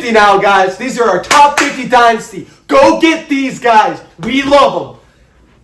50 now, guys. These are our top 50 dynasty. Go get these guys. We love them.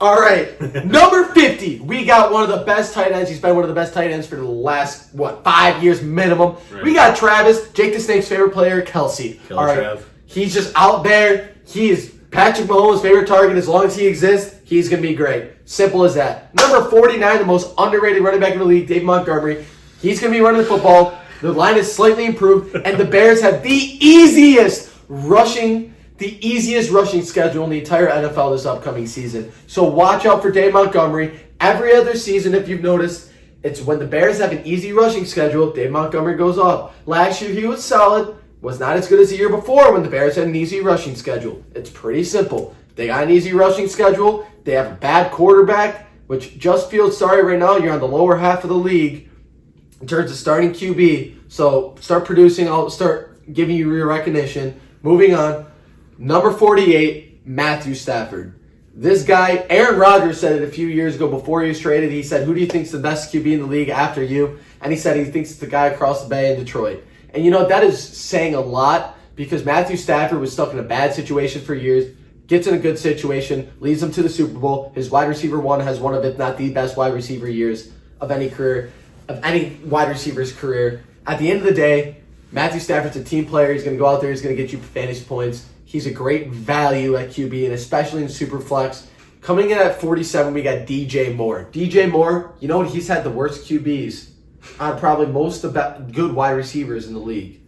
All right, number 50. We got one of the best tight ends. He's been one of the best tight ends for the last, 5 years minimum. Right. We got Travis, Jake the Snake's favorite player, Kelce. All right, Trev. He's just out there. He is Patrick Mahomes' favorite target. As long as he exists, he's going to be great. Simple as that. Number 49, the most underrated running back in the league, Dave Montgomery. He's going to be running the football. The line is slightly improved, and the Bears have the easiest rushing schedule in the entire NFL this upcoming season. So watch out for Dave Montgomery. Every other season, if you've noticed, it's when the Bears have an easy rushing schedule, Dave Montgomery goes off. Last year, he was solid. Was not as good as the year before when the Bears had an easy rushing schedule. It's pretty simple. They got an easy rushing schedule. They have a bad quarterback, which just feels sorry right now. You're on the lower half of the league in terms of starting QB. So start producing. I'll start giving you your recognition. Moving on. Number 48, Matthew Stafford. This guy, Aaron Rodgers said it a few years ago before he was traded. He said, who do you think's the best QB in the league after you? And he said he thinks it's the guy across the bay in Detroit. And you know, that is saying a lot because Matthew Stafford was stuck in a bad situation for years, gets in a good situation, leads them to the Super Bowl. His wide receiver one has one of, if not the best wide receiver years of any career, of any wide receiver's career. At the end of the day, Matthew Stafford's a team player. He's going to go out there. He's going to get you fantasy points. He's a great value at QB, and especially in Superflex. Coming in at 47, we got DJ Moore. DJ Moore, you know what? He's had the worst QBs on probably most of the good wide receivers in the league.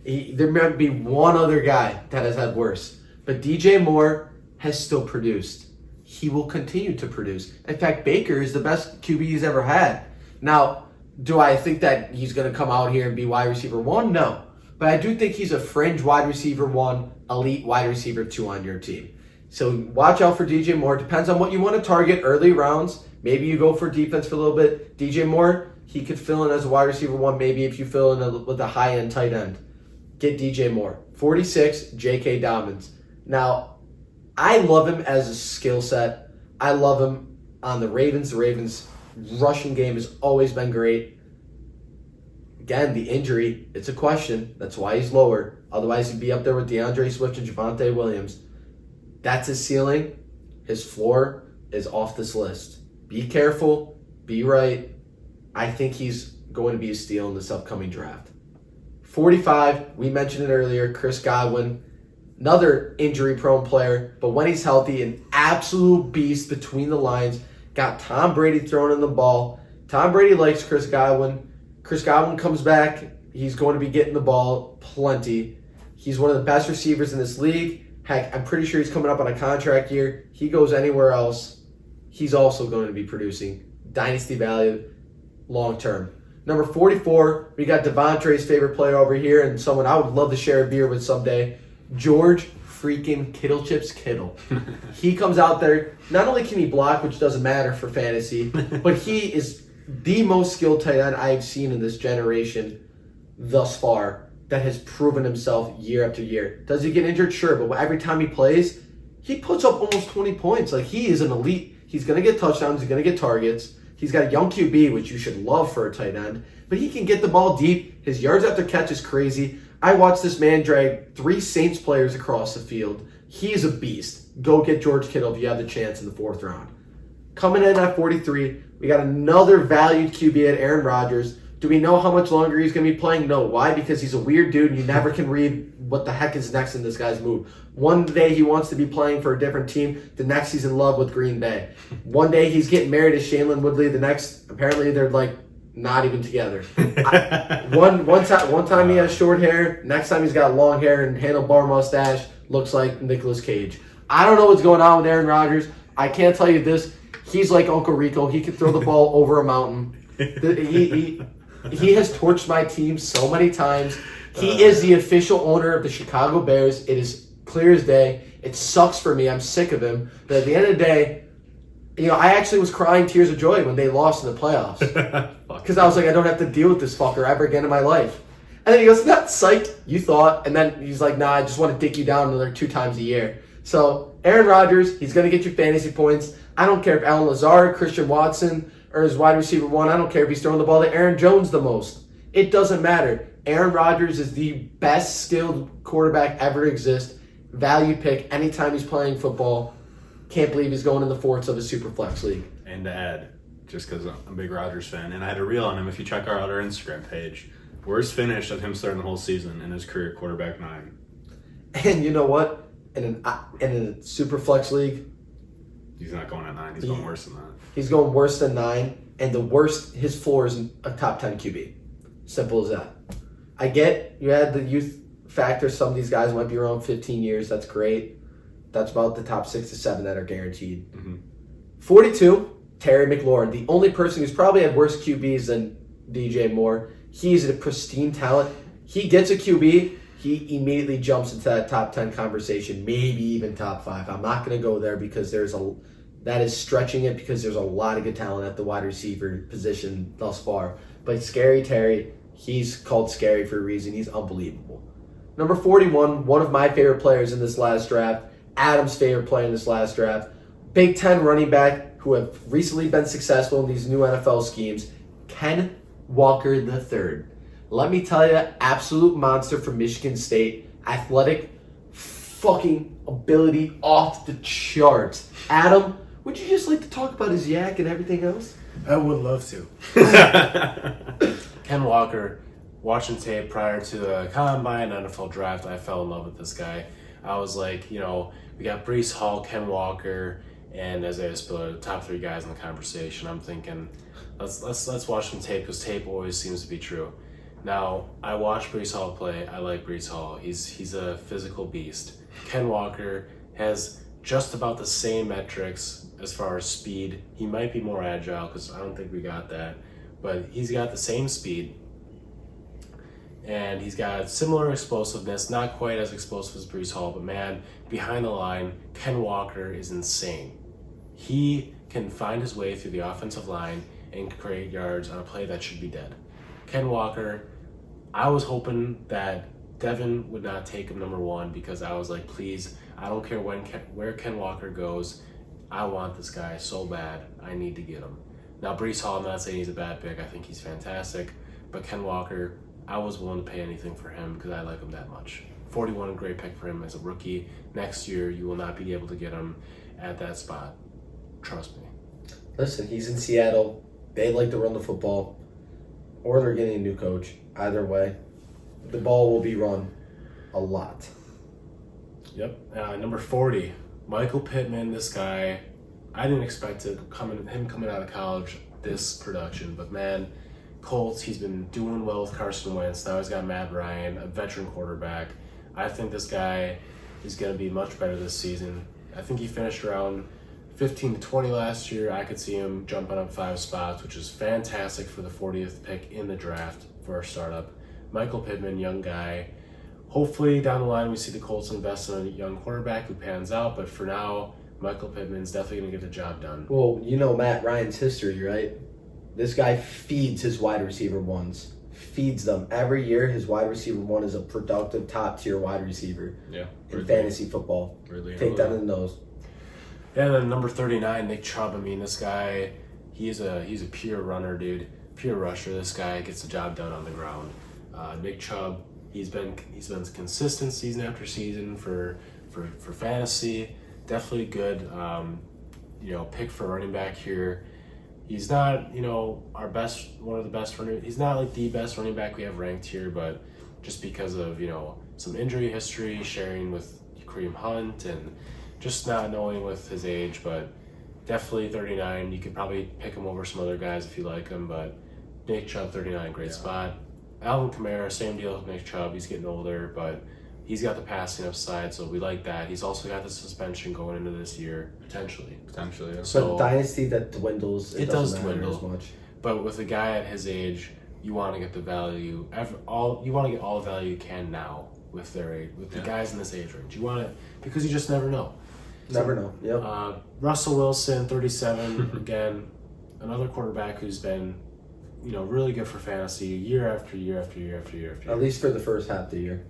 There might be one other guy that has had worse. But DJ Moore has still produced. He will continue to produce. In fact, Baker is the best QB he's ever had. Now, do I think that he's going to come out here and be wide receiver one? No. But I do think he's a fringe wide receiver one, elite wide receiver two on your team. So watch out for DJ Moore. Depends on what you want to target early rounds. Maybe you go for defense for a little bit. DJ Moore, he could fill in as a wide receiver one. Maybe if you fill in with a high-end tight end. Get DJ Moore. 46, J.K. Dobbins. Now, I love him as a skill set. I love him on the Ravens. The Ravens' rushing game has always been great. Again, the injury, it's a question. That's why he's lower. Otherwise, he'd be up there with DeAndre Swift and Javonte Williams. That's his ceiling. His floor is off this list. Be careful. Be right. I think he's going to be a steal in this upcoming draft. 45, we mentioned it earlier, Chris Godwin. Another injury-prone player, but when he's healthy, an absolute beast between the lines. Got Tom Brady throwing in the ball. Tom Brady likes Chris Godwin. Chris Godwin comes back. He's going to be getting the ball plenty. He's one of the best receivers in this league. Heck, I'm pretty sure he's coming up on a contract year. He goes anywhere else, he's also going to be producing. Dynasty value long-term. Number 44, we got Devontae's favorite player over here and someone I would love to share a beer with someday. George freaking Kittle. He comes out there. Not only can he block, which doesn't matter for fantasy, but he is the most skilled tight end I've seen in this generation thus far that has proven himself year after year. Does he get injured? Sure, but every time he plays, he puts up almost 20 points. Like, he is an elite. He's going to get touchdowns. He's going to get targets. He's got a young QB, which you should love for a tight end. But he can get the ball deep. His yards after catch is crazy. I watched this man drag 3 Saints players across the field. He's a beast. Go get George Kittle if you have the chance in the 4th round. Coming in at 43, we got another valued QB at Aaron Rodgers. Do we know how much longer he's going to be playing? No. Why? Because he's a weird dude and you never can read what the heck is next in this guy's move. One day he wants to be playing for a different team. The next he's in love with Green Bay. One day he's getting married to Shailene Woodley. The next, apparently they're like not even together. One time he has short hair. Next time he's got long hair and handlebar mustache. Looks like Nicolas Cage. I don't know what's going on with Aaron Rodgers. I can't tell you this. He's like Uncle Rico. He can throw the ball over a mountain. He has torched my team so many times. He is the official owner of the Chicago Bears. It is clear as day. It sucks for me. I'm sick of him. But at the end of the day, I actually was crying tears of joy when they lost in the playoffs. Because I was like, I don't have to deal with this fucker ever again in my life. And then he goes, not psyched, you thought. And then he's like, nah, I just want to dick you down another 2 times a year. So Aaron Rodgers, he's going to get you fantasy points. I don't care if Alan Lazard, Christian Watson, or his wide receiver one. I don't care if he's throwing the ball to Aaron Jones the most. It doesn't matter. Aaron Rodgers is the best skilled quarterback ever to exist. Value pick anytime he's playing football. Can't believe he's going in the fourths of a super flex league. And to add, just because I'm a big Rodgers fan, and I had a reel on him. If you check out our Instagram page, worst finish of him starting the whole season in his career, quarterback 9. And you know what? In a super flex league, he's not going at 9. He's going worse than that. He's going worse than 9, and the worst, his floor is a top 10 QB. Simple as that. I get you had the youth factor. Some of these guys might be around 15 years. That's great. That's about the top 6 to 7 that are guaranteed. 42, Terry McLaurin. The only person who's probably had worse QBs than DJ Moore. He's a pristine talent. He gets a QB, he immediately jumps into that top 10 conversation, maybe even top 5. I'm not going to go there because that is stretching it because there's a lot of good talent at the wide receiver position thus far. But Scary Terry, he's called Scary for a reason. He's unbelievable. Number 41, one of my favorite players in this last draft, Adam's favorite player in this last draft, Big Ten running back who have recently been successful in these new NFL schemes, Ken Walker III. Let me tell you, absolute monster from Michigan State, athletic, fucking ability off the charts. Adam, would you just like to talk about his yak and everything else? I would love to. Ken Walker, watching tape prior to the Combine NFL Draft, I fell in love with this guy. I was like, we got Breece Hall, Ken Walker, and Isaiah Spiller, the top 3 guys in the conversation. I'm thinking, let's watch some tape because tape always seems to be true. Now, I watched Breece Hall play. I like Breece Hall. He's a physical beast. Ken Walker has just about the same metrics as far as speed. He might be more agile because I don't think we got that, but he's got the same speed. And he's got similar explosiveness, not quite as explosive as Breece Hall, but man, behind the line, Ken Walker is insane. He can find his way through the offensive line and create yards on a play that should be dead. Ken Walker, I was hoping that Devin would not take him number 1 because I was like, please, I don't care where Ken Walker goes. I want this guy so bad. I need to get him. Now, Breece Hall, I'm not saying he's a bad pick. I think he's fantastic. But Ken Walker, I was willing to pay anything for him because I like him that much. 41, a great pick for him as a rookie. Next year, you will not be able to get him at that spot. Trust me. Listen, he's in Seattle. They like to run the football. Or they're getting a new coach. Either way, the ball will be run a lot. Yep. Number 40, Michael Pittman. This guy, I didn't expect him coming out of college, this production. But man, Colts, he's been doing well with Carson Wentz. Now he's got Matt Ryan, a veteran quarterback. I think this guy is going to be much better this season. I think he finished around 15 to 20 last year. I could see him jumping up 5 spots, which is fantastic for the 40th pick in the draft for a startup. Michael Pittman, young guy. Hopefully down the line we see the Colts invest in a young quarterback who pans out, but for now, Michael Pittman's definitely going to get the job done. Well, you know Matt Ryan's history, right? This guy feeds his wide receiver ones. Feeds them. Every year, his wide receiver 1 is a productive top-tier wide receiver in fantasy football. Really Take that in the nose. Yeah, and then number 39, Nick Chubb. I mean, this guy, he's a pure runner, dude. Pure rusher. This guy gets the job done on the ground. Nick Chubb, he's been consistent season after season for fantasy. Definitely good, pick for running back here. He's not, one of the best running. He's not like the best running back we have ranked here, but just because of some injury history, sharing with Kareem Hunt, and just not knowing with his age, but definitely 39. You could probably pick him over some other guys if you like him, but Nick Chubb, 39, great spot. Alvin Kamara, same deal with Nick Chubb. He's getting older, but he's got the passing upside, so we like that. He's also got the suspension going into this year, potentially. Yeah. So Dynasty, that dwindles. It does doesn't matter dwindle as much. But with a guy at his age, you want to get the value. You want to get all the value you can now with their age, with the guys in this age range. You want it because you just never know. Never know. Yep. Russell Wilson, 37. Again, another quarterback who's been, really good for fantasy year after year after year after year after year. At least for the first half of the year.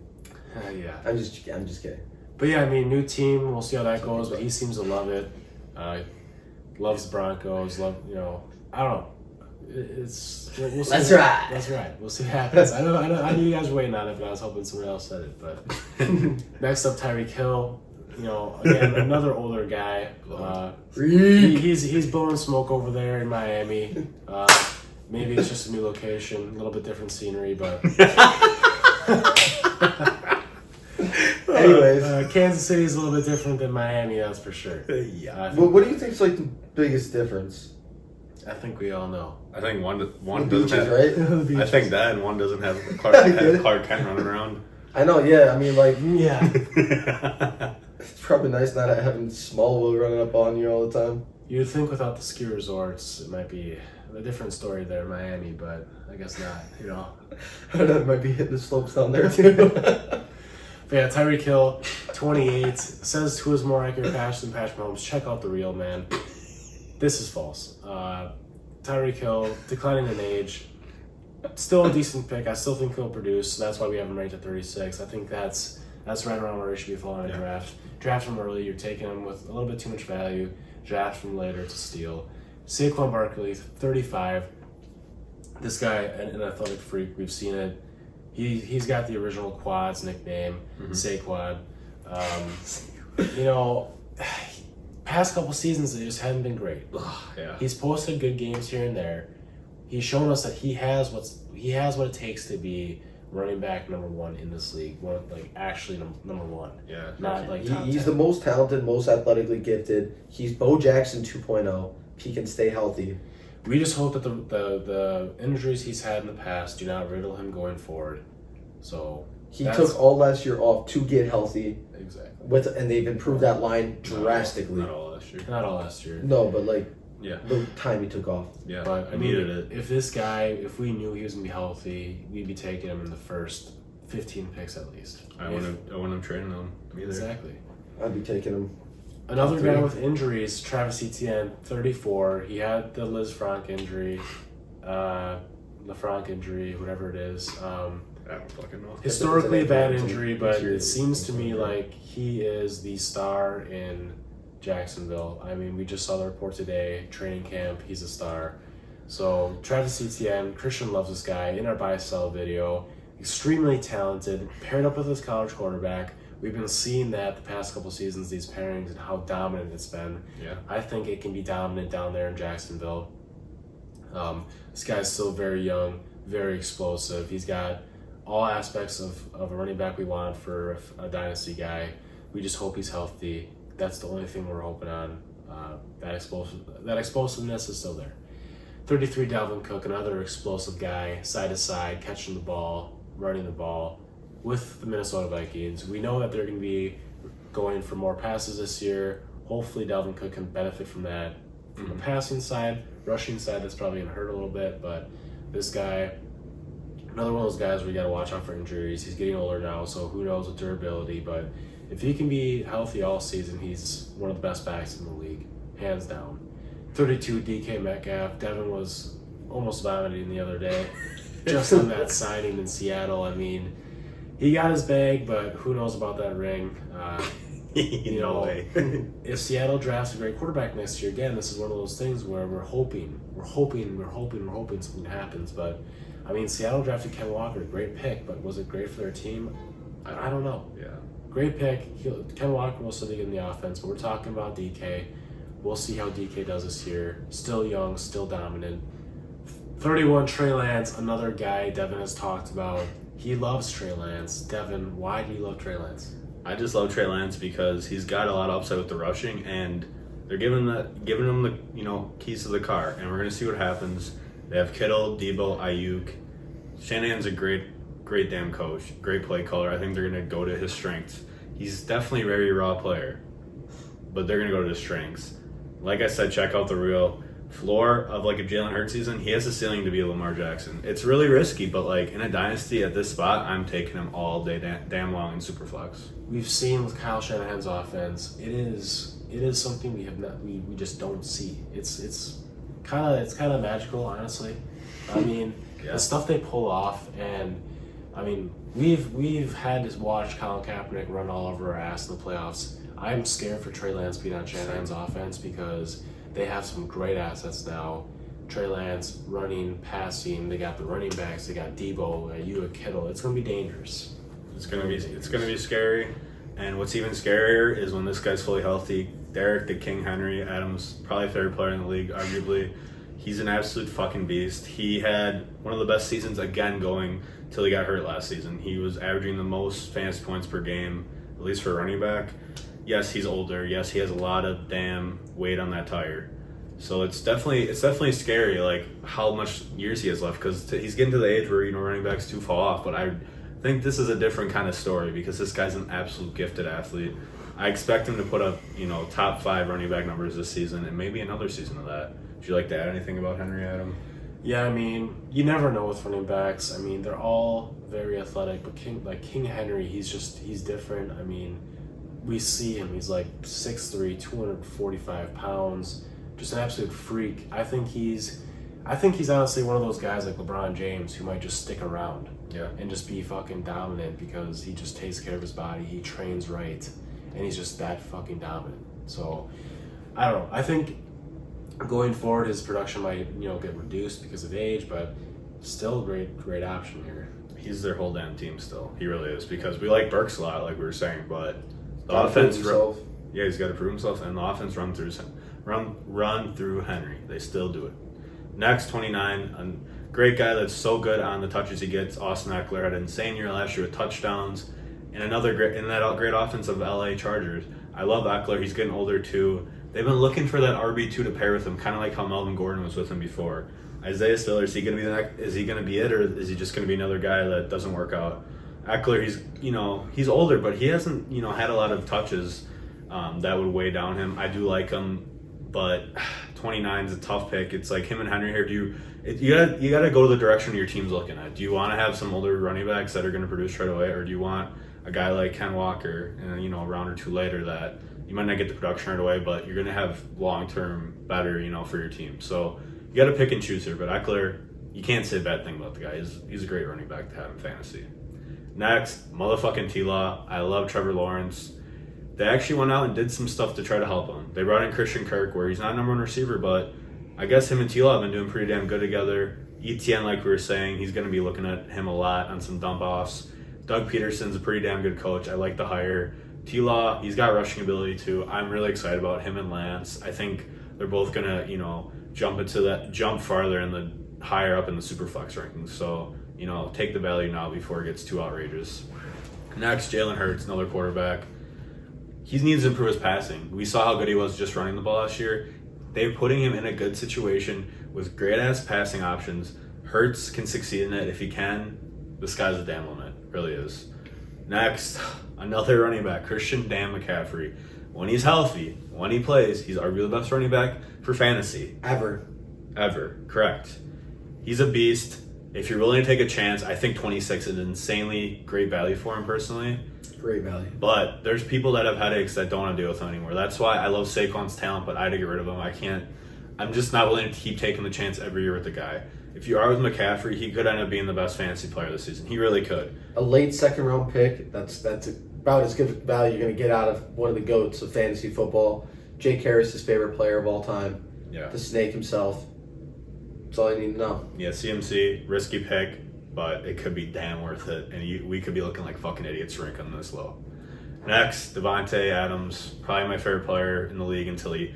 Yeah. I'm just kidding. But yeah, I mean, new team. We'll see how that goes. But he seems to love it. Loves the Broncos. I don't know. We'll see. That's right. That's right. We'll see what happens. I knew you guys were waiting on it, but I was hoping someone else said it. But next up, Tyreek Hill. Again, another older guy. He's blowing smoke over there in Miami. Maybe it's just a new location, a little bit different scenery, but. Anyways, Kansas City is a little bit different than Miami, that's for sure. Yeah. what do you think is like the biggest difference? I think we all know. I think one The doesn't beaches, have. right? I think that, and one doesn't have I get it. Clark Kent running around. I know. Yeah. I mean, like, Yeah. it's probably nice not having Smallville running up on you all the time. You'd think without the ski resorts, it might be a different story there in Miami, but I guess not, That might be hitting the slopes down there too. But yeah, Tyreek Hill, 28, says who is more accurate pass than Patrick Mahomes. Check out the reel, man. This is false. Tyreek Hill, declining in age, still a decent pick. I still think he'll produce, so that's why we have him ranked at 36. I think that's right around where he should be falling in a draft. Draft him early, you're taking him with a little bit too much value. Draft him later to steal. Saquon Barkley, 35. This guy, an athletic freak, we've seen it. He's got the original Quads nickname, Saquon. Past couple seasons they just haven't been great. Yeah. He's posted good games here and there. He's shown us that he has what it takes to be running back number one in this league. Actually number one. Yeah. Not like top He's 10. the most talented, most athletically gifted. He's Bo Jackson 2.0. He can stay healthy. We just hope that the injuries he's had in the past do not riddle him going forward. So He took all last year off to get healthy. Exactly. And they've improved that line drastically. Not all last year. Not all last year. No, but Yeah. the time he took off. Yeah. But I needed it. If we knew he was gonna be healthy, we'd be taking him in the first 15 picks at least. I wouldn't have traded him either. Exactly. I'd be taking him. Another Top guy three. with injuries, Travis Etienne, 34. He had the Liz Frank injury, LeFranc injury, whatever it is. I don't fucking know. Historically a bad It's an injury, but injury. it seems to me like he is the star in Jacksonville. I mean, we just saw the report today, training camp, he's a star. So Travis Etienne, Christian loves this guy in our buy sell video. Extremely talented, paired up with his college quarterback. We've been seeing that the past couple seasons, these pairings and how dominant it's been. Yeah. I think it can be dominant down there in Jacksonville. This guy's still very young, very explosive. He's got all aspects of a running back we want for a dynasty guy. We just hope he's healthy. That's the only thing we're hoping on. That explosiveness is still there. 33, Dalvin Cook, another explosive guy, side to side, catching the ball, running the ball with the Minnesota Vikings. We know that they're going to be going for more passes this year. Hopefully Dalvin Cook can benefit from that. From the passing side, rushing side, that's probably going to hurt a little bit, but this guy, another one of those guys where you got to watch out for injuries. He's getting older now, so who knows with durability, but if he can be healthy all season, he's one of the best backs in the league, hands down. 32, DK Metcalf. Devin was almost vomiting the other day just on that signing in Seattle. I mean, he got his bag, but who knows about that ring. No way. If Seattle drafts a great quarterback next year, again, this is one of those things where we're hoping something happens. But, I mean, Seattle drafted Ken Walker, great pick, but was it great for their team? I don't know. Yeah. Great pick. Ken Walker will still be in the offense, but we're talking about DK. We'll see how DK does this year. Still young, still dominant. 31, Trey Lance, another guy Devin has talked about. He loves Trey Lance. Devin, why do you love Trey Lance? I just love Trey Lance because he's got a lot of upside with the rushing, and they're giving him the keys to the car, and we're gonna see what happens. They have Kittle, Deebo, Ayuk. Shanahan's a great damn coach, great play caller. I think they're gonna go to his strengths. He's definitely a very raw player, but they're gonna go to his strengths. Like I said, check out the real floor of a Jalen Hurts season. He has the ceiling to be a Lamar Jackson. It's really risky, but in a dynasty at this spot, I'm taking him all day damn long in Superflex. We've seen with Kyle Shanahan's offense, it is something we just don't see. It's kind of magical, honestly. I mean, Yeah. the stuff they pull off, and I mean, we've had to watch Colin Kaepernick run all over our ass in the playoffs. I'm scared for Trey Lance being on Shanahan's offense because they have some great assets now. Trey Lance, running, passing. They got the running backs. They got Deebo, Ayuk, Kittle. It's going to be dangerous. It's gonna be scary. And what's even scarier is when this guy's fully healthy. Derrick the King Henry Adams, probably favorite player in the league, arguably. He's an absolute fucking beast. He had one of the best seasons again going till he got hurt last season. He was averaging the most fantasy points per game, at least for a running back. Yes, he's older. Yes, he has a lot of damn weight on that tire. So it's definitely scary, like how much years he has left, because he's getting to the age where running backs do fall off. But I think this is a different kind of story because this guy's an absolute gifted athlete. I expect him to put up top 5 running back numbers this season and maybe another season of that. Would you like to add anything about Henry, Adam? Yeah, I mean, you never know with running backs. I mean, they're all very athletic, but King Henry, he's different. I mean, we see him. He's like 6'3", 245 pounds, just an absolute freak. I think he's honestly one of those guys like LeBron James who might just stick around and just be fucking dominant because he just takes care of his body. He trains right, and he's just that fucking dominant. So, I don't know. I think going forward, his production might get reduced because of age, but still a great option here. He's their whole damn team still. He really is, because we like Burks a lot, like we were saying, but the Gotta offense. prove himself. Yeah, he's got to prove himself, and the offense run through Henry. They still do it. Next, 29, a great guy that's so good on the touches he gets. Austin Eckler had an insane year last year with touchdowns, and another great offense of LA Chargers. I love Eckler. He's getting older too. They've been looking for that RB2 to pair with him, kind of like how Melvin Gordon was with him before. Isaiah Stiller, is he going to be it, or is he just going to be another guy that doesn't work out? Eckler, he's older, but he hasn't had a lot of touches that would weigh down him. I do like him, but 29 is a tough pick. It's like him and Henry here. You gotta go the direction your team's looking at. Do you want to have some older running backs that are going to produce right away, or do you want a guy like Ken Walker and a round or two later that you might not get the production right away, but you're going to have long-term better, for your team. So you got to pick and choose here. But Eckler, you can't say a bad thing about the guy. He's a great running back to have in fantasy. Next, motherfucking T-Law. I love Trevor Lawrence. They actually went out and did some stuff to try to help him. They brought in Christian Kirk, where he's not a number 1 receiver, but I guess him and T-Law have been doing pretty damn good together. Etienne, like we were saying, he's going to be looking at him a lot on some dump-offs. Doug Peterson's a pretty damn good coach. I like the hire. T-Law, he's got rushing ability too. I'm really excited about him and Lance. I think they're both gonna, jump farther in the higher up in the Superflex rankings. So, take the value now before it gets too outrageous. Next, Jalen Hurts, another quarterback. He needs to improve his passing. We saw how good he was just running the ball last year. They're putting him in a good situation with great ass passing options. Hurts can succeed in it. If he can, the sky's the damn limit. It really is. Next, another running back, Christian Dan McCaffrey. When he's healthy, when he plays, he's arguably the best running back for fantasy. Ever. Correct. He's a beast. If you're willing to take a chance, I think 26 is an insanely great value for him personally. Great value. But there's people that have headaches that don't want to deal with him anymore. That's why I love Saquon's talent, but I had to get rid of him. I'm just not willing to keep taking the chance every year with the guy. If you are with McCaffrey, he could end up being the best fantasy player this season. He really could. A late second-round pick, that's about as good value you're going to get out of one of the GOATs of fantasy football. Jake Harris, his favorite player of all time. Yeah. The snake himself. That's all you need to know. Yeah, CMC, risky pick, but it could be damn worth it. And we could be looking like fucking idiots ranking this low. Next, Davante Adams, probably my favorite player in the league until he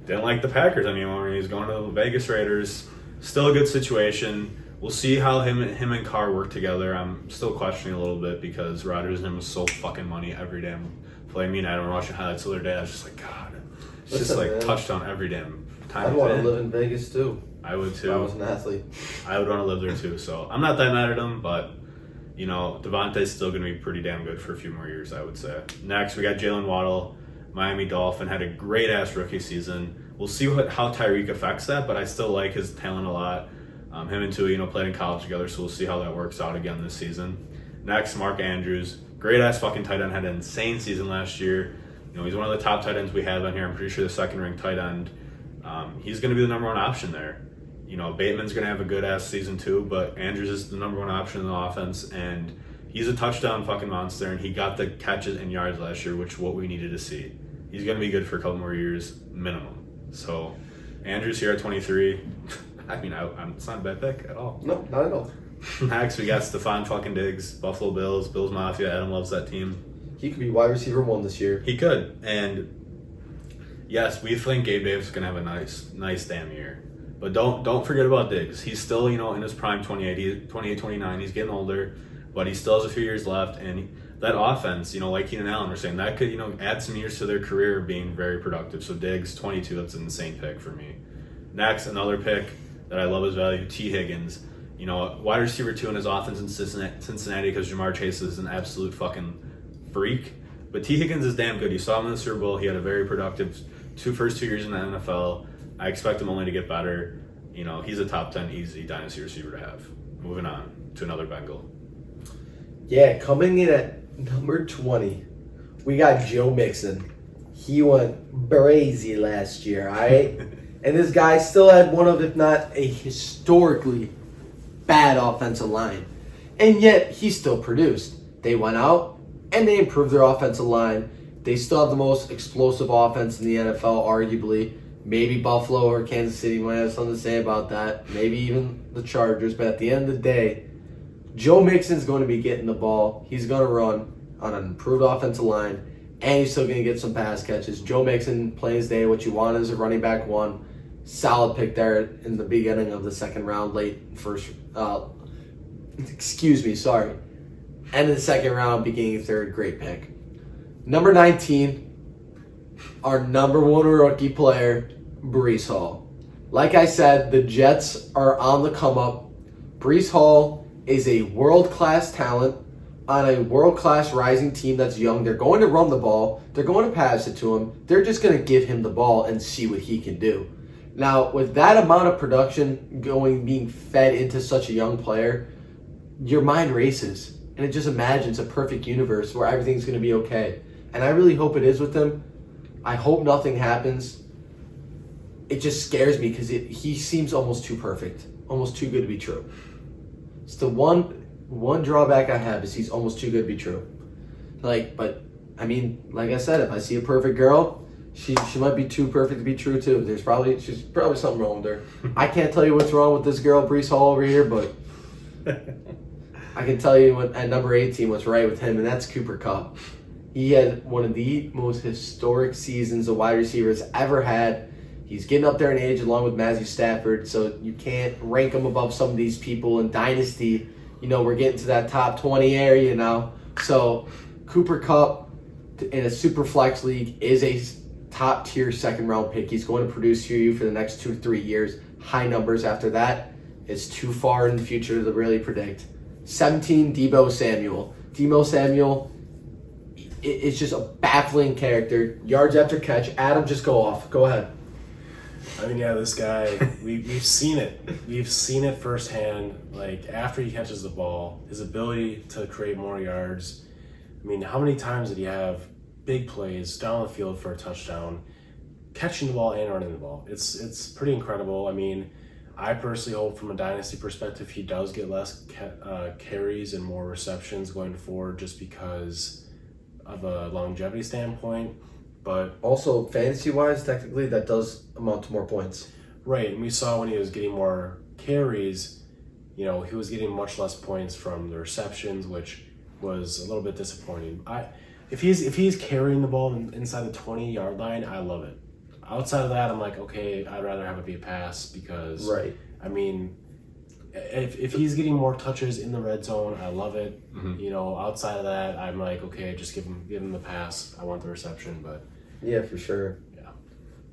didn't like the Packers anymore. He's going to the Vegas Raiders. Still a good situation. We'll see how him and Carr work together. I'm still questioning a little bit because Rodgers and him was so fucking money every damn play. Me and Adam were watching highlights the other day. I was just like, God. It's just like touchdown every damn time. I'd want to live in Vegas too. I would too. If I was an athlete. I would want to live there too. So I'm not that mad at him, but Davante's still going to be pretty damn good for a few more years, I would say. Next, we got Jaylen Waddle, Miami Dolphin, had a great ass rookie season. We'll see how Tyreek affects that, but I still like his talent a lot. Him and Tua, played in college together, so we'll see how that works out again this season. Next, Mark Andrews, great ass fucking tight end, had an insane season last year. He's one of the top tight ends we have on here. I'm pretty sure the second-ranked tight end. He's going to be the number 1 option there. Bateman's going to have a good ass season too, but Andrews is the number 1 option in the offense, and he's a touchdown fucking monster, and he got the catches and yards last year, which is what we needed to see. He's going to be good for a couple more years minimum. So Andrews here at 23, I mean, it's not a bad pick at all. No, not at all. Next, we got Stefon fucking Diggs, Buffalo Bills, Bills Mafia. Adam loves that team. He could be wide receiver 1 this year. He could. And yes, we think Gabe Davis is going to have a nice damn year. But don't forget about Diggs. He's still, in his prime 28, 29. He's getting older, but he still has a few years left. And that offense, like Keenan Allen were saying, that could, add some years to their career being very productive. So Diggs, 22, that's an insane pick for me. Next, another pick that I love his value, T. Higgins. Wide receiver 2 in his offense in Cincinnati because Jamar Chase is an absolute fucking freak. But T. Higgins is damn good. You saw him in the Super Bowl. He had a very productive first 2 years in the NFL. I expect him only to get better. He's a top 10 easy dynasty receiver to have. Moving on to another Bengal. Yeah, coming in at number 20, we got Joe Mixon. He went crazy last year, all right? And this guy still had one of, if not a historically bad offensive line. And yet, he still produced. They went out and they improved their offensive line. They still have the most explosive offense in the NFL, arguably. Maybe Buffalo or Kansas City might have something to say about that. Maybe even the Chargers. But at the end of the day, Joe Mixon's going to be getting the ball. He's going to run on an improved offensive line. And he's still going to get some pass catches. Joe Mixon, plain as day, what you want is a running back 1. Solid pick there in the beginning of the second round, end of the second round, beginning of third, great pick. Number 19, our number 1 rookie player, Breece Hall. Like I said, the Jets are on the come up. Breece Hall is a world-class talent on a world-class rising team that's young. They're going to run the ball. They're going to pass it to him. They're just going to give him the ball and see what he can do. Now, with that amount of production being fed into such a young player, your mind races. And it just imagines a perfect universe where everything's going to be okay. And I really hope it is with him. I hope nothing happens. It just scares me because he seems almost too perfect. Almost too good to be true. It's the one drawback I have is he's almost too good to be true. Like I said, if I see a perfect girl, she might be too perfect to be true too. She's probably something wrong with her. I can't tell you what's wrong with this girl, Breece Hall over here, but I can tell you at number 18 what's right with him, and that's Cooper Kupp. He had one of the most historic seasons a wide receiver has ever had. He's getting up there in age along with Matthew Stafford, so you can't rank him above some of these people in Dynasty. We're getting to that top 20 area now. So Cooper Kupp in a super flex league is a top tier second round pick. He's going to produce for you for the next 2 to 3 years. High numbers after that. It's too far in the future to really predict. 17, Deebo Samuel. Deebo Samuel is just a baffling character. Yards after catch. Adam, just go off. Go ahead. I mean, yeah, this guy, we've seen it. We've seen it firsthand. Like, after he catches the ball, his ability to create more yards. I mean, how many times did he have big plays down the field for a touchdown, catching the ball and running the ball? It's pretty incredible. I mean, I personally hope from a dynasty perspective he does get less carries and more receptions going forward just because of a longevity standpoint. But also, fantasy-wise, technically, that does amount to more points. Right, and we saw when he was getting more carries, he was getting much less points from the receptions, which was a little bit disappointing. If he's carrying the ball inside the 20-yard line, I love it. Outside of that, I'm like, okay, I'd rather have it be a pass because, right. I mean, if he's getting more touches in the red zone, I love it. Mm-hmm. Outside of that, I'm like, okay, just give him the pass. I want the reception, but yeah, for sure. Yeah.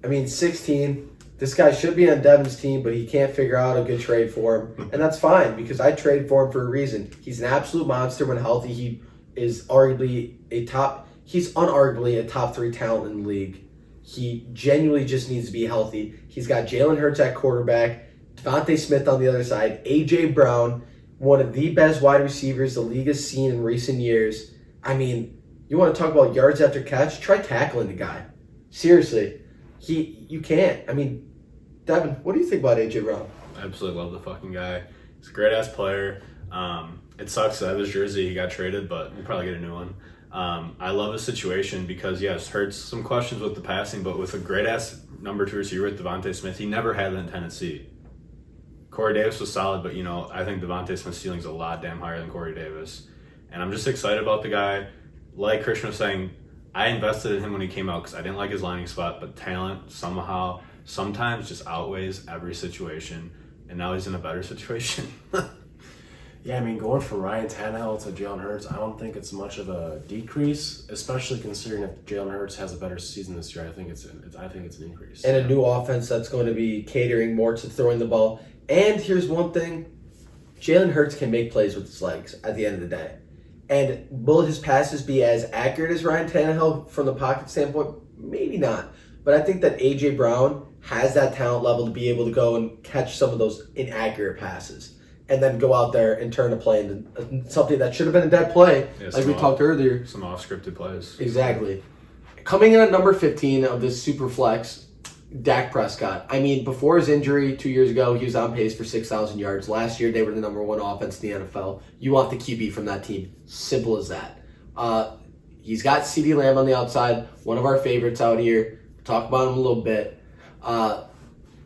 I mean, 16. This guy should be on Devin's team, but he can't figure out a good trade for him, and that's fine because I traded for him for a reason. He's an absolute monster when healthy. He is arguably He's unarguably a top 3 talent in the league. He genuinely just needs to be healthy. He's got Jalen Hurts at quarterback, Devontae Smith on the other side, A.J. Brown, one of the best wide receivers the league has seen in recent years. I mean, you want to talk about yards after catch? Try tackling the guy. Seriously. You can't. I mean, Devin, what do you think about A.J. Brown? I absolutely love the fucking guy. He's a great-ass player. It sucks that his jersey he got traded, but we'll probably get a new one. I love his situation because, yes, Hurts some questions with the passing, but with a great-ass number 2 receiver with Devontae Smith, he never had that in Tennessee. Corey Davis was solid, but, I think Devontae Smith's ceiling's a lot damn higher than Corey Davis. And I'm just excited about the guy. Like Christian was saying, I invested in him when he came out because I didn't like his landing spot, but talent sometimes just outweighs every situation. And now he's in a better situation. Yeah, I mean, going from Ryan Tannehill to Jalen Hurts, I don't think it's much of a decrease, especially considering if Jalen Hurts has a better season this year. I think it's an increase. And a new offense that's going to be catering more to throwing the ball. And here's one thing. Jalen Hurts can make plays with his legs at the end of the day. And will his passes be as accurate as Ryan Tannehill from the pocket standpoint? Maybe not. But I think that A.J. Brown has that talent level to be able to go and catch some of those inaccurate passes and then go out there and turn a play into something that should have been a dead play, like we talked earlier. Some off-scripted plays. Exactly. Coming in at number 15 of this super flex, Dak Prescott. I mean, before his injury 2 years ago, he was on pace for 6,000 yards. Last year, they were the number one offense in the NFL. You want the QB from that team. Simple as that. He's got Ceedee Lamb on the outside, one of our favorites out here. Talk about him a little bit.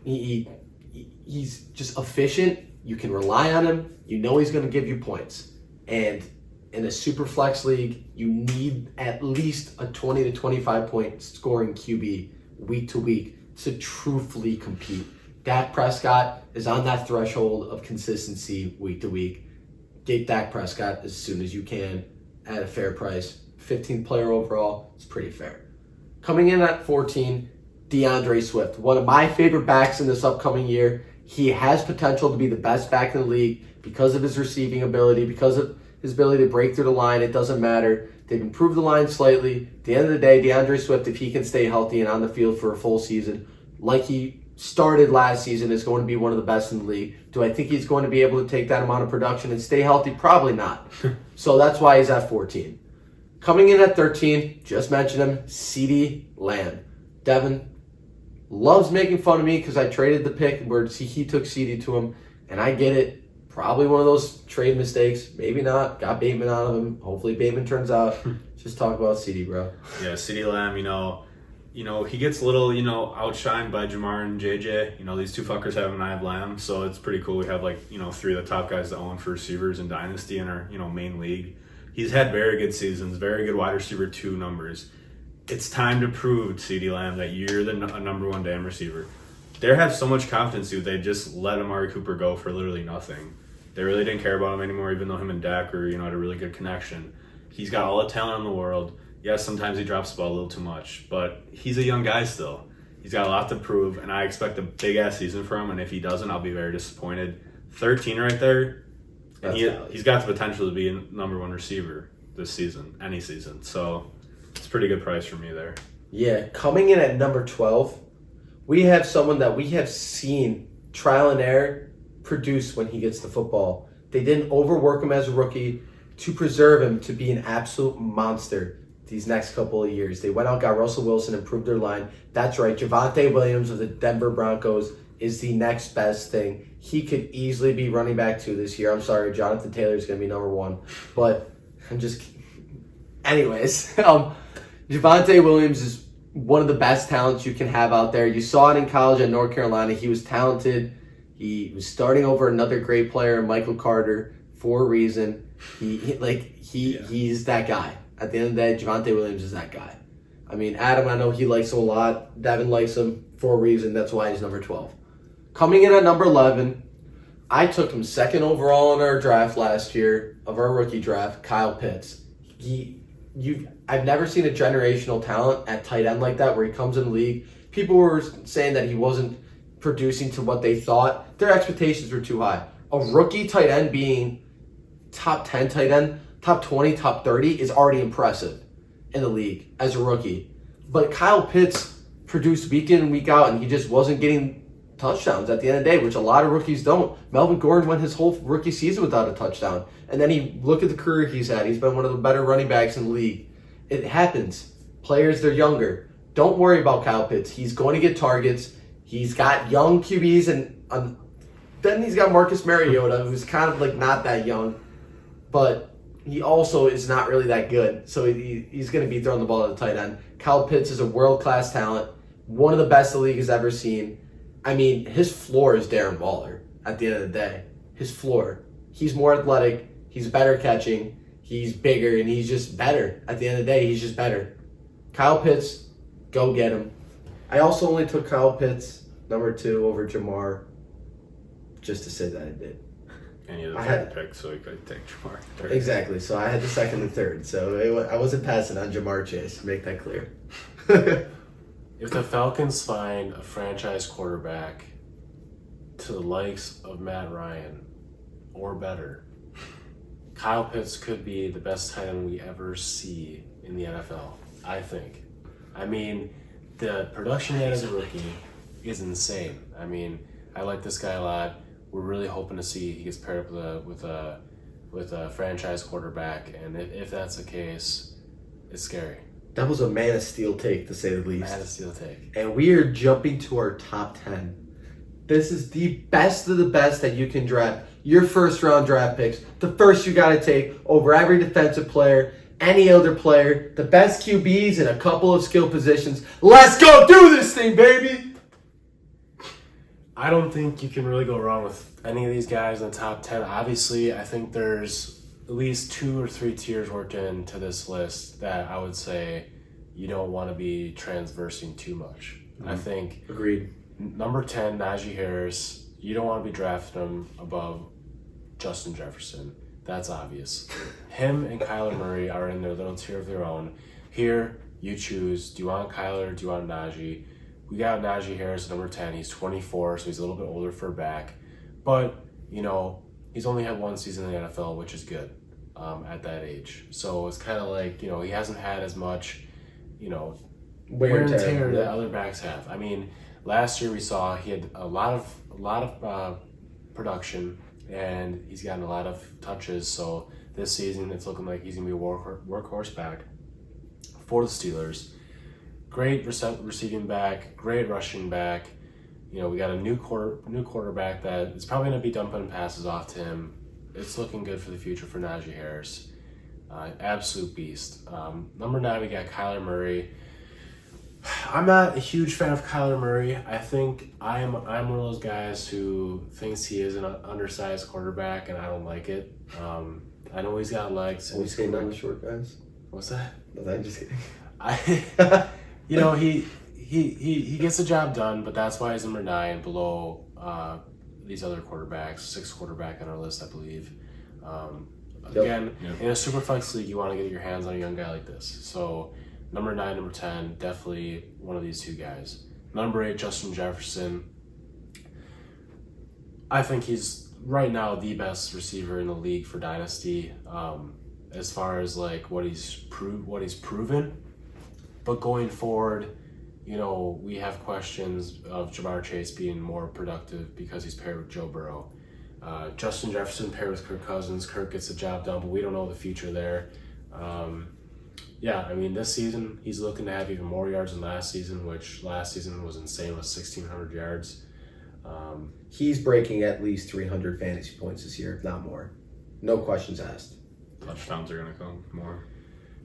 He's just efficient. You can rely on him. You know he's going to give you points. And in a super flex league, you need at least a 20 to 25 point scoring QB week to week to truthfully compete. Dak Prescott is on that threshold of consistency week to week. Get Dak Prescott as soon as you can at a fair price. 15th player overall, it's pretty fair. Coming in at 14, DeAndre Swift, one of my favorite backs in this upcoming year. He has potential to be the best back in the league because of his receiving ability, because of his ability to break through the line. It doesn't matter. They've improved the line slightly. At the end of the day, DeAndre Swift, if he can stay healthy and on the field for a full season, like he started last season, is going to be one of the best in the league. Do I think he's going to be able to take that amount of production and stay healthy? Probably not. So that's why he's at 14. Coming in at 13, just mentioned him, Ceedee Lamb. Devin loves making fun of me because I traded the pick where he took Ceedee to him, and I get it. Probably one of those trade mistakes. Maybe not. Got Bateman out of him. Hopefully Bateman turns out. Just talk about Ceedee, bro. Yeah, Ceedee Lamb, he gets a little, outshined by Jamar and JJ. These two fuckers have an eye of Lamb, so it's pretty cool. We have, three of the top guys that own for receivers in Dynasty in our, main league. He's had very good seasons, very good wide receiver 2 numbers. It's time to prove, Ceedee Lamb, that you're the number one damn receiver. They have so much confidence, dude. They just let Amari Cooper go for literally nothing. They really didn't care about him anymore, even though him and Dak were, had a really good connection. He's got all the talent in the world. Yes, sometimes he drops the ball a little too much, but he's a young guy still. He's got a lot to prove, and I expect a big-ass season from him, and if he doesn't, I'll be very disappointed. 13 right there, and he's got the potential to be a number one receiver this season, any season. So it's a pretty good price for me there. Yeah, coming in at number 12, we have someone that we have seen trial and error produce when he gets the football. They didn't overwork him as a rookie to preserve him to be an absolute monster these next couple of years. They went out, got Russell Wilson, improved their line. That's right, Javonte Williams of the Denver Broncos is the next best thing. He could easily be running back 2 this year. I'm sorry, Jonathan Taylor is going to be number 1. But I'm just... Anyways, Javonte Williams is one of the best talents you can have out there. You saw it in college at North Carolina. He was talented. He was starting over another great player, Michael Carter, for a reason. He's that guy. At the end of the day, Javonte Williams is that guy. I mean, Adam, I know he likes him a lot. Devin likes him for a reason. That's why he's number 12. Coming in at number 11, I took him second overall in our draft last year, of our rookie draft, Kyle Pitts. I've never seen a generational talent at tight end like that where he comes in the league. People were saying that he wasn't producing to what they thought. Their expectations were too high. A rookie tight end being top 10 tight end, top 20, top 30 is already impressive in the league as a rookie. But Kyle Pitts produced week in and week out, and he just wasn't getting touchdowns at the end of the day, which a lot of rookies don't. Melvin Gordon went his whole rookie season without a touchdown. And then look at the career he's had. He's been one of the better running backs in the league. It happens. Players, they're younger. Don't worry about Kyle Pitts. He's going to get targets. He's got young QBs, and then he's got Marcus Mariota, who's kind of not that young, but he also is not really that good. So he's going to be throwing the ball at the tight end. Kyle Pitts is a world-class talent, one of the best the league has ever seen. I mean, his floor is Darren Waller. at the end of the day. His floor. He's more athletic. He's better catching. He's bigger, and he's just better. At the end of the day, he's just better. Kyle Pitts, go get him. I also only took Kyle Pitts, number 2, over Jamar, just to say that I did. And you had the third pick, so you could take Jamar third. Exactly. So I had the second and third. So I wasn't passing on Jamar Chase. Make that clear. If the Falcons find a franchise quarterback to the likes of Matt Ryan or better, Kyle Pitts could be the best tight end we ever see in the NFL, I think. I mean, the production he had as a rookie is insane. I mean, I like this guy a lot. We're really hoping to see he gets paired up with a franchise quarterback, and if that's the case, it's scary. That was a man of steel take, to say the least. Man of steel take. And we are jumping to our top 10. This is the best of the best that you can draft. Your first round draft picks. The first you got to take over every defensive player, any other player, the best QBs in a couple of skill positions. Let's go do this thing, baby! I don't think you can really go wrong with any of these guys in the top 10. Obviously, I think there's at least 2 or 3 tiers worked into this list that I would say you don't want to be transversing too much. Mm-hmm. I think agreed. Number 10, Najee Harris, you don't want to be drafting him above Justin Jefferson. That's obvious. Him and Kyler Murray are in their little tier of their own. Here, you choose. Do you want Kyler or do you want Najee? We got Najee Harris at number 10. He's 24, so he's a little bit older for a back. But, he's only had 1 season in the NFL, which is good at that age. So it's kind of like, he hasn't had as much, wear and tear that other backs have. I mean, last year we saw he had a lot of production, and he's gotten a lot of touches. So this season it's looking like he's going to be a workhorse back for the Steelers. Great receiving back, great rushing back. We got a new quarterback that is probably going to be dumping passes off to him. It's looking good for the future for Najee Harris. Absolute beast. Number 9, we got Kyler Murray. I'm not a huge fan of Kyler Murray. I think I'm one of those guys who thinks he is an undersized quarterback, and I don't like it. I know he's got legs. Are we saying on the short guys? What's that? No, I'm just kidding. He gets the job done, but that's why he's number 9 below these other quarterbacks. 6th quarterback on our list, I believe. Again, in a super flex league, you want to get your hands on a young guy like this. So number 9, number 10, definitely one of these 2 guys. Number 8, Justin Jefferson. I think he's right now the best receiver in the league for Dynasty, as far as like what he's proven. But going forward, we have questions of Jamar Chase being more productive because he's paired with Joe Burrow. Justin Jefferson paired with Kirk Cousins. Kirk gets the job done, but we don't know the future there. This season he's looking to have even more yards than last season, which last season was insane with 1,600 yards. He's breaking at least 300 fantasy points this year, if not more. No questions asked. Touchdowns are going to come more.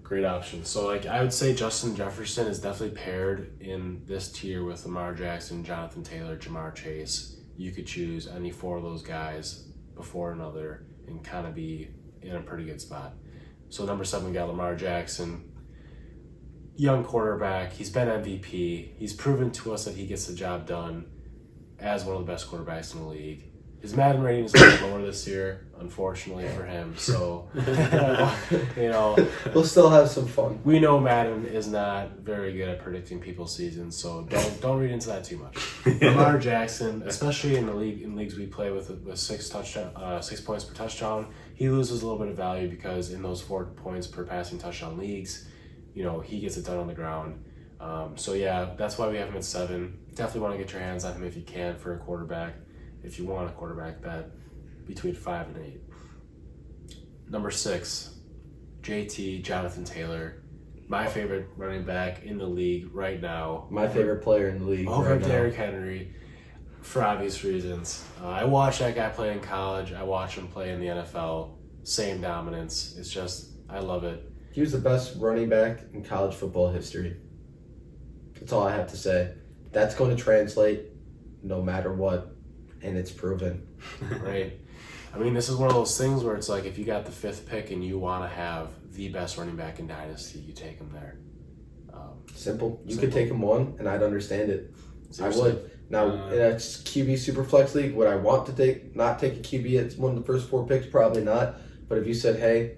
Great option. So, I would say Justin Jefferson is definitely paired in this tier with Lamar Jackson, Jonathan Taylor, Jamar Chase. You could choose any 4 of those guys before another and kind of be in a pretty good spot. So, number 7, we got Lamar Jackson. Young quarterback. He's been MVP. He's proven to us that he gets the job done as one of the best quarterbacks in the league. His Madden rating is a little lower this year, unfortunately for him. So, we'll still have some fun. We know Madden is not very good at predicting people's seasons, so don't read into that too much. Lamar Jackson, especially in leagues we play with 6 points per touchdown, he loses a little bit of value because in those 4 points per passing touchdown leagues, he gets it done on the ground. That's why we have him at 7. Definitely want to get your hands on him if you can for a quarterback. If you want a quarterback bet, between 5 and 8. Number 6, JT, Jonathan Taylor. My favorite running back in the league right now. My favorite player in the league over right Derrick Henry, for obvious reasons. I watched that guy play in college. I watched him play in the NFL. Same dominance. It's just, I love it. He was the best running back in college football history. That's all I have to say. That's going to translate no matter what. and it's proven. Right. I mean, this is one of those things where it's like if you got the 5th pick and you want to have the best running back in Dynasty, you take him there. Simple. You could take him 1, and I'd understand it. Seriously. I would. Now, in a QB Superflex league, would I want to not take a QB at one of the first 4 picks? Probably not. But if you said, hey,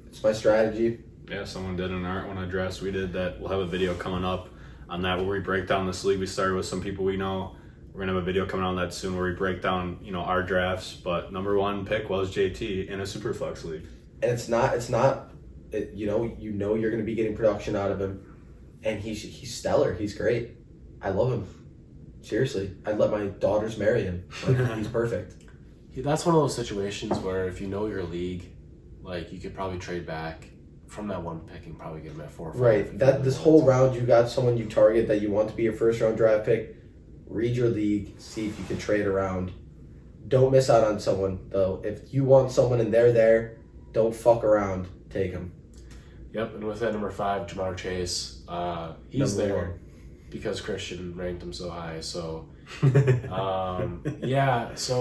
it's my strategy. Yeah, someone did in our one of the drafts we did that. We'll have a video coming up on that where we break down this league. We started with some people we know. We're going to have a video coming on that soon where we break down, our drafts. But number 1 pick was JT in a Superflex league. And it's not you're going to be getting production out of him. And he's stellar. He's great. I love him. Seriously. I'd let my daughters marry him. Like, he's perfect. That's one of those situations where if you know your league, like, you could probably trade back from that 1 pick and probably get him at 4 or 5. Right. This whole round, you got someone you target that you want to be your first-round draft pick. Read your league. See if you can trade around. Don't miss out on someone, though. If you want someone and they're there, don't fuck around. Take them. Yep, and with that number 5, Jamar Chase, he's Number there 1. because Christian ranked him so high. So, so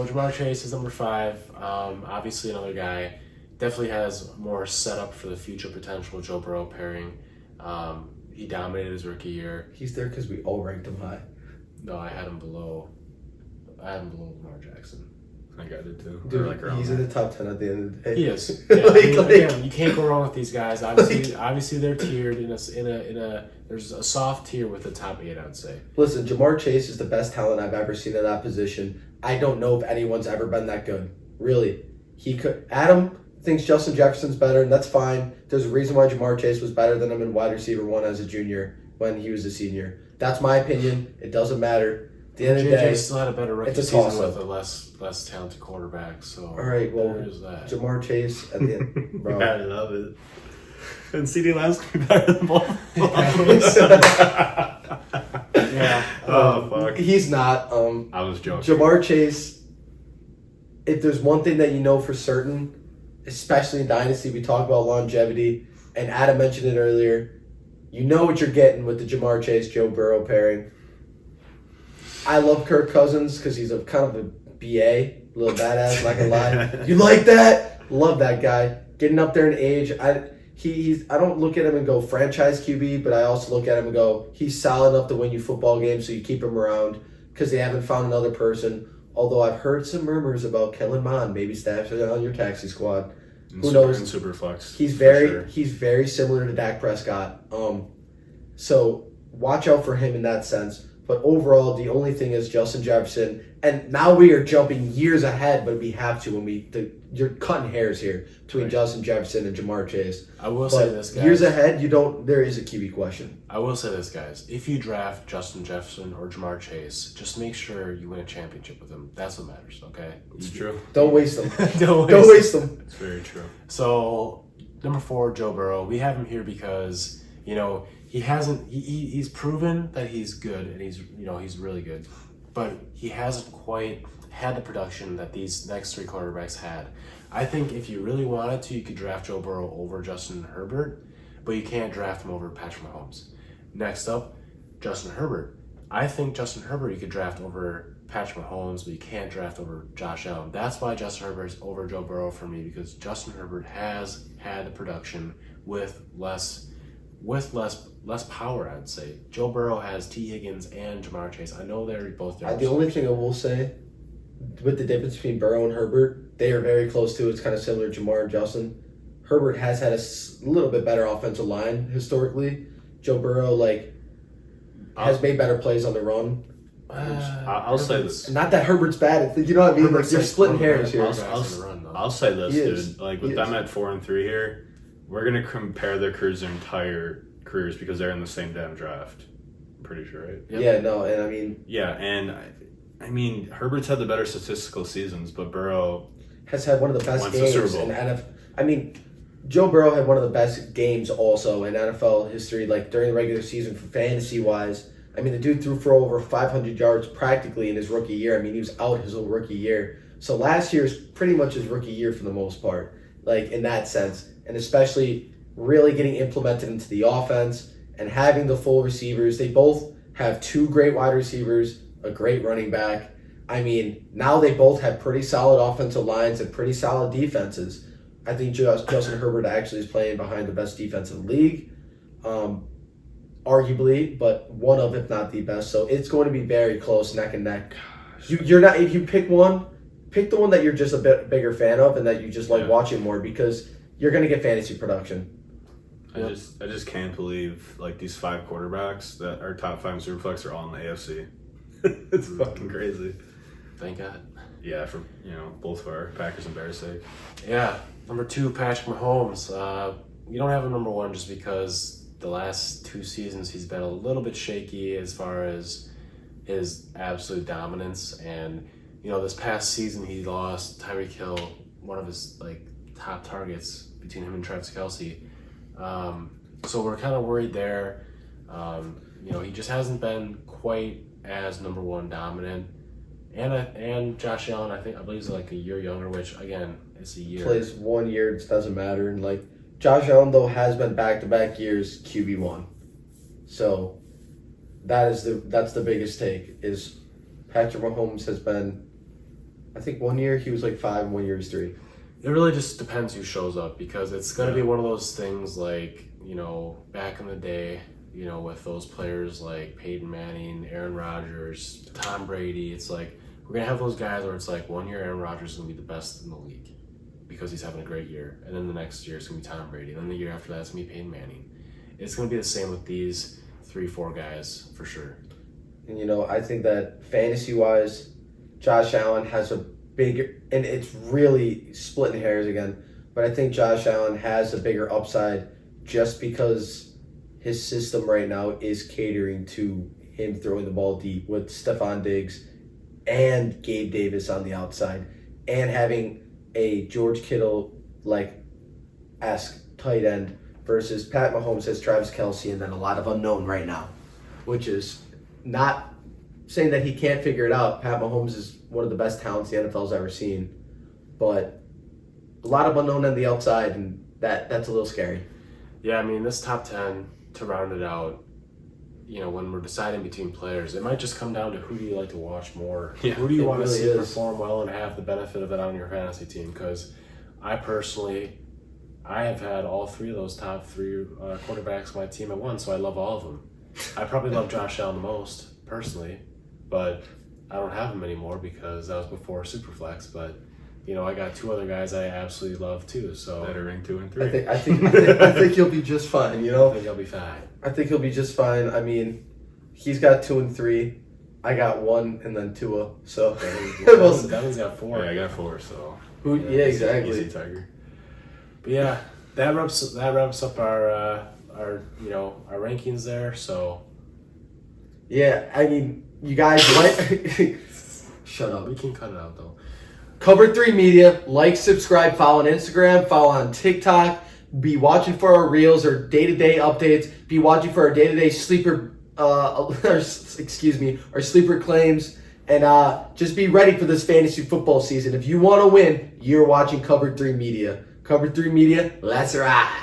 Jamar Chase is number 5. Obviously, another guy definitely has more setup for the future potential Joe Burrow pairing. He dominated his rookie year. He's there because we all ranked him high. No, I had him below Lamar Jackson. I think I did too. Dude, around he's there. in the top 10 at the end of the day. He is. Yeah, Like- again, you can't go wrong with these guys. Obviously, they're tiered in a. There's a soft tier with the top 8, I'd say. Listen, Jamar Chase is the best talent I've ever seen in that position. I don't know if anyone's ever been that good. Really. Adam thinks Justin Jefferson's better, and that's fine. There's a reason why Jamar Chase was better than him in wide receiver 1 as a junior when he was a senior. That's my opinion. It doesn't matter. At the end of the day, JJ still had a better rookie it's a season toss-up. with a less talented quarterback. So all right, well, there's that. Jamar Chase at the end, bro. I love it. And Ceedee Lamb's gonna be better than both. Yeah. Oh fuck. He's not. I was joking. Jamar Chase, if there's one thing that you know for certain, especially in Dynasty, we talk about longevity, and Adam mentioned it earlier, you know what you're getting with the Jamar Chase-Joe Burrow pairing. I love Kirk Cousins because he's a kind of a BA, little badass, not gonna lie. You like that? Love that guy. Getting up there in age, I don't look at him and go franchise QB, but I also look at him and go, he's solid enough to win you football games, so you keep him around because they haven't found another person. Although I've heard some murmurs about Kellen Mond, maybe Stafford on your taxi squad. Who knows? In Superflex. He's very similar to Dak Prescott. So watch out for him in that sense. But overall, the only thing is Justin Jefferson. And now we are jumping years ahead, but we have to you're cutting hairs here between Right. Justin Jefferson and Jamar Chase. I will But say this, guys. years ahead, there is a QB question. I will say this, guys. If you draft Justin Jefferson or Jamar Chase, just make sure you win a championship with them. That's what matters, okay? It's true. Don't waste them. Don't Don't waste them. It's very true. So, number 4, Joe Burrow. We have him here because, he's proven that he's good and he's really good, but he hasn't quite had the production that these next 3 quarterbacks had. I think if you really wanted to, you could draft Joe Burrow over Justin Herbert, but you can't draft him over Patrick Mahomes. Next up, Justin Herbert. I think Justin Herbert you could draft over Patrick Mahomes, but you can't draft over Josh Allen. That's why Justin Herbert is over Joe Burrow for me, because Justin Herbert has had the production with less power, I'd say. Joe Burrow has T. Higgins and Jamar Chase. I know they're both there. The only thing I will say, with the difference between Burrow and Herbert, they are very close to. It's kind of similar to Jamar and Justin. Herbert has had a little bit better offensive line historically. Joe Burrow has made better plays on the run. I'll say this. Not that Herbert's bad. You know what I mean? Herbert's You're like splitting one of the hairs here. best guys in the run, though. I'll say this, He is. dude. With He them is. at 4 and 3 here, we're gonna compare their entire careers because they're in the same damn draft. I'm pretty sure, right? Yep. Yeah, no, and I mean... Yeah, and I mean, Herbert's had the better statistical seasons, but Burrow has had one of the best Went to the games Super Bowl. in NFL. I mean, Joe Burrow had one of the best games also in NFL history, during the regular season for fantasy-wise. I mean, the dude threw for over 500 yards practically in his rookie year. I mean, he was out his whole rookie year. So last year is pretty much his rookie year for the most part, in that sense. And especially really getting implemented into the offense and having the full receivers. They both have 2 great wide receivers, a great running back. I mean, now they both have pretty solid offensive lines and pretty solid defenses. I think Justin Herbert actually is playing behind the best defense in the league, arguably, but one of, if not the best. So it's going to be very close, neck and neck. You're not, if you pick one, pick the one that you're just a bit bigger fan of and that you just like watching more, because you're going to get fantasy production. I just can't believe like these 5 quarterbacks that are top 5 Superflex are all in the AFC. It's fucking crazy. Thank God. Yeah, for both of our Packers and Bears' sake. Yeah, number 2, Patrick Mahomes. We don't have a number 1 just because the last 2 seasons he's been a little bit shaky as far as his absolute dominance. And this past season he lost Tyreek Hill, one of his like top targets between him and Travis Kelce. So we're kind of worried there. He just hasn't been quite as number 1 dominant. And Josh Allen, I believe is like a year younger, which again, it's a year. Plays 1 year, it doesn't matter. And like Josh Allen though has been back-to-back years QB1. So that's the biggest take is Patrick Mahomes has been, I think 1 year he was like 5 and 1 year he was 3. It really just depends who shows up, because it's going to be one of those things like, back in the day, with those players like Peyton Manning, Aaron Rodgers, Tom Brady. It's like we're going to have those guys where it's like 1 year Aaron Rodgers is going to be the best in the league because he's having a great year. And then the next year it's going to be Tom Brady. And then the year after that it's going to be Peyton Manning. It's going to be the same with these 3-4 guys for sure. And I think that fantasy-wise, Josh Allen has a bigger, and it's really splitting hairs again, but I think Josh Allen has a bigger upside just because his system right now is catering to him throwing the ball deep with Stefon Diggs and Gabe Davis on the outside and having a George Kittle-esque tight end versus Pat Mahomes has Travis Kelce and then a lot of unknown right now, which is not saying that he can't figure it out. Pat Mahomes is one of the best talents the NFL's ever seen, but a lot of unknown on the outside, and that's a little scary. Yeah, I mean, this top 10, to round it out, when we're deciding between players, it might just come down to who do you like to watch more. Yeah, who do you want to really see is. perform well and have the benefit of it on your fantasy team? Because I have had all 3 of those top 3 quarterbacks on my team at once, so I love all of them. I probably love Josh Allen the most, personally, but I don't have him anymore because that was before Superflex. But I got 2 other guys I absolutely love too. So Better rank 2 and 3. I think he'll be just fine. I think he'll be fine. I think he'll be just fine. I mean, he's got 2 and 3. I got 1 and then Tua. So Devin's got 4. Yeah, I got 4. So exactly. Easy Tiger. But yeah, that wraps up our rankings there. So Yeah, I mean, you guys like shut up. we can cut it out though. Cover 3 Media, subscribe, follow on Instagram, follow on TikTok. Be watching for our reels or day-to-day updates. Be watching for our day-to-day sleeper, our sleeper claims. And just be ready for this fantasy football season. If you want to win, you're watching Cover 3 Media. Cover 3 Media, let's ride.